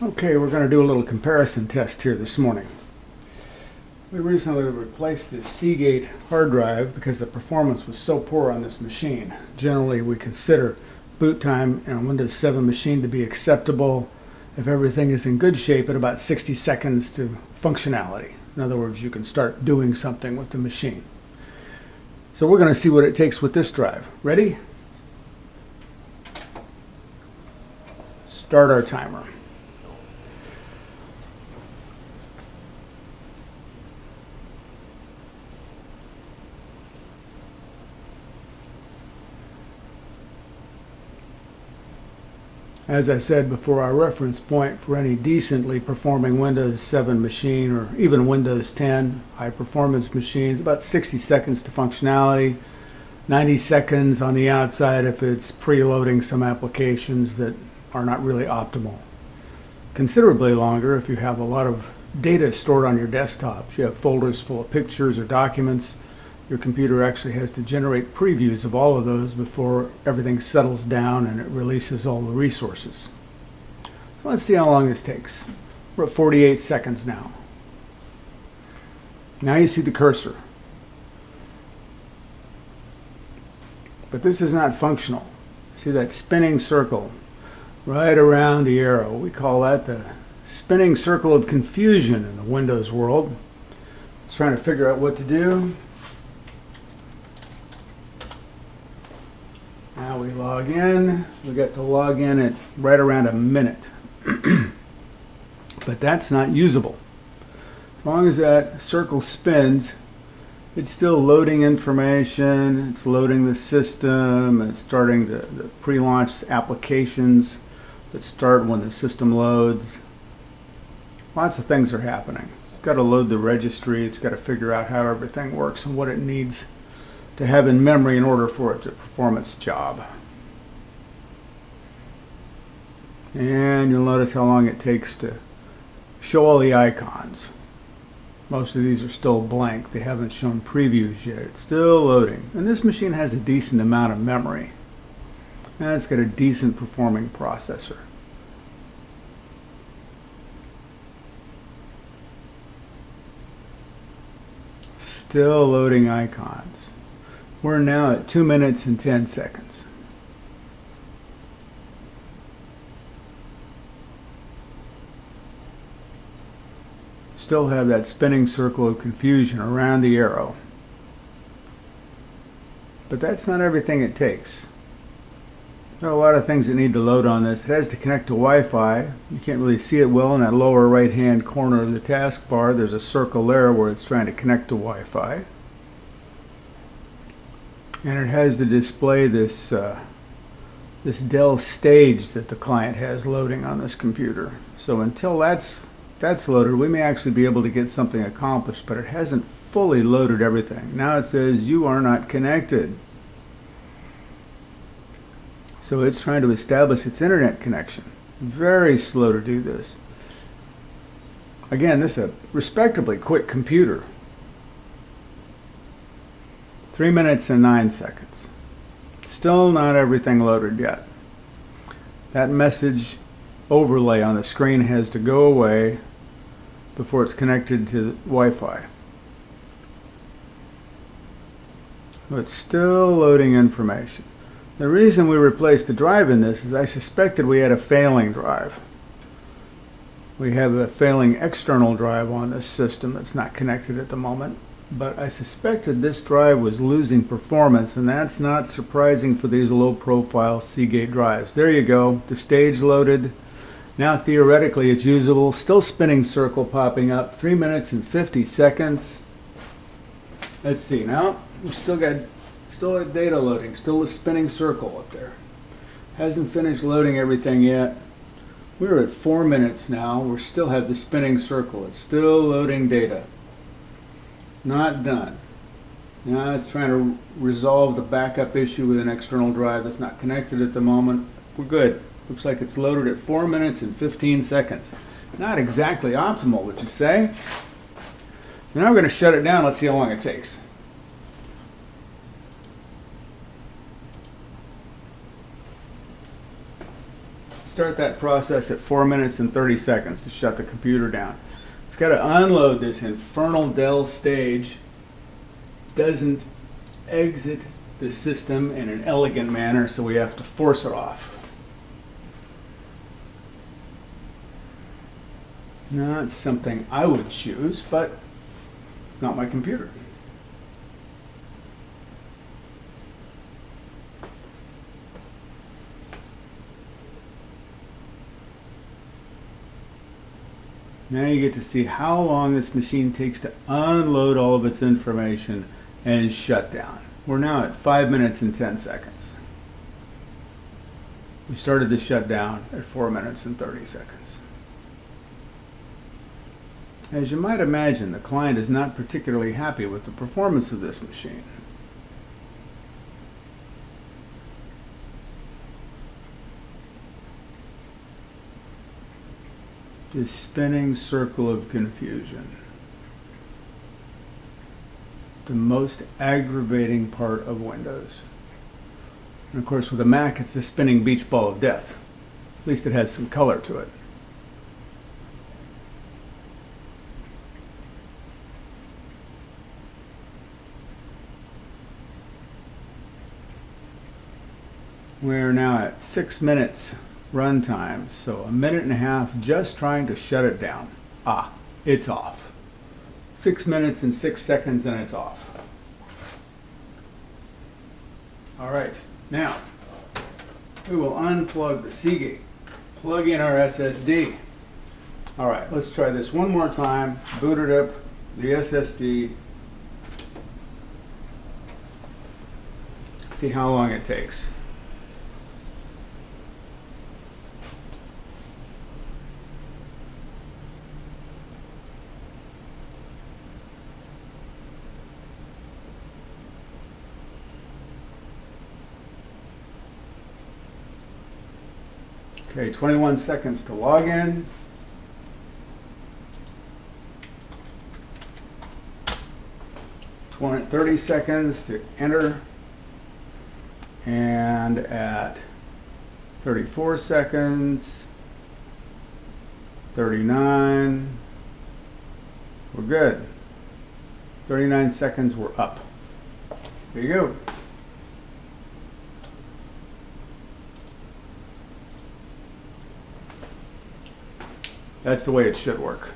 Okay, we're going to do a little comparison test here this morning. We recently replaced this Seagate hard drive because the performance was so poor on this machine. Generally, we consider boot time in a Windows 7 machine to be acceptable if everything is in good shape at about 60 seconds to functionality. In other words, you can start doing something with the machine. So we're going to see what it takes with this drive. Ready? Start our timer. As I said before, our reference point for any decently performing Windows 7 machine or even Windows 10 high performance machines, about 60 seconds to functionality, 90 seconds on the outside if it's preloading some applications that are not really optimal. Considerably longer if you have a lot of data stored on your desktops. You have folders full of pictures or documents. Your computer actually has to generate previews of all of those before everything settles down and it releases all the resources. So let's see how long this takes. We're at 48 seconds now. Now you see the cursor. But this is not functional. See that spinning circle right around the arrow? We call that the spinning circle of confusion in the Windows world. It's trying to figure out what to do. Now we log in. We got to log in at right around a minute. But that's not usable. As long as that circle spins, it's still loading information, it's loading the system, it's starting the pre-launch applications that start when the system loads. Lots of things are happening. It's got to load the registry, it's got to figure out how everything works and what it needs to have in memory in order for it to perform its job. And you'll notice how long it takes to show all the icons. Most of these are still blank. They haven't shown previews yet. It's still loading. And this machine has a decent amount of memory. And it's got a decent performing processor. Still loading icons. We're now at 2 minutes and 10 seconds. Still have that spinning circle of confusion around the arrow. But that's not everything it takes. There are a lot of things that need to load on this. It has to connect to Wi-Fi. You can't really see it well in that lower right hand corner of the taskbar. There's a circle there where it's trying to connect to Wi-Fi. And it has to display this this Dell stage that the client has loading on this computer. So until that's loaded, we may actually be able to get something accomplished, but it hasn't fully loaded everything. Now it says you are not connected. So it's trying to establish its internet connection. Very slow to do this. Again, this is a respectably quick computer. 3 minutes and 9 seconds. Still not everything loaded yet. That message overlay on the screen has to go away before it's connected to Wi-Fi. It's still loading information. The reason we replaced the drive in this is I suspected we had a failing drive. We have a failing external drive on this system that's not connected at the moment. But I suspected this drive was losing performance, and that's not surprising for these low-profile Seagate drives. There you go, the stage loaded. Now theoretically it's usable. Still spinning circle popping up. 3 minutes and 50 seconds. Let's see now. We've still got data loading. Still a spinning circle up there. Hasn't finished loading everything yet. We're at 4 minutes now. We still have the spinning circle. It's still loading data. Not done. Now it's trying to resolve the backup issue with an external drive that's not connected at the moment. We're good. Looks like it's loaded at 4 minutes and 15 seconds. Not exactly optimal, would you say? Now we're going to shut it down. Let's see how long it takes. Start that process at 4 minutes and 30 seconds to shut the computer down. It's got to unload this infernal Dell stage. Doesn't exit the system in an elegant manner, so we have to force it off. Not something I would choose, but not my computer. Now you get to see how long this machine takes to unload all of its information and shut down. We're now at 5 minutes and 10 seconds. We started the shutdown at 4 minutes and 30 seconds. As you might imagine, the client is not particularly happy with the performance of this machine. This spinning circle of confusion. The most aggravating part of Windows. And of course with a Mac it's the spinning beach ball of death. At least it has some color to it. We're now at 6 minutes runtime, so a minute and a half just trying to shut it down. Ah, it's off. 6 minutes and 6 seconds and it's off. All right, now we will unplug the Seagate, plug in our SSD. All right, let's try this one more time. Boot it up, the SSD. See how long it takes. Okay, 21 seconds to log in. 30 seconds to enter. And at 34 seconds, 39, we're good. 39 seconds, we're up. There you go. That's the way it should work.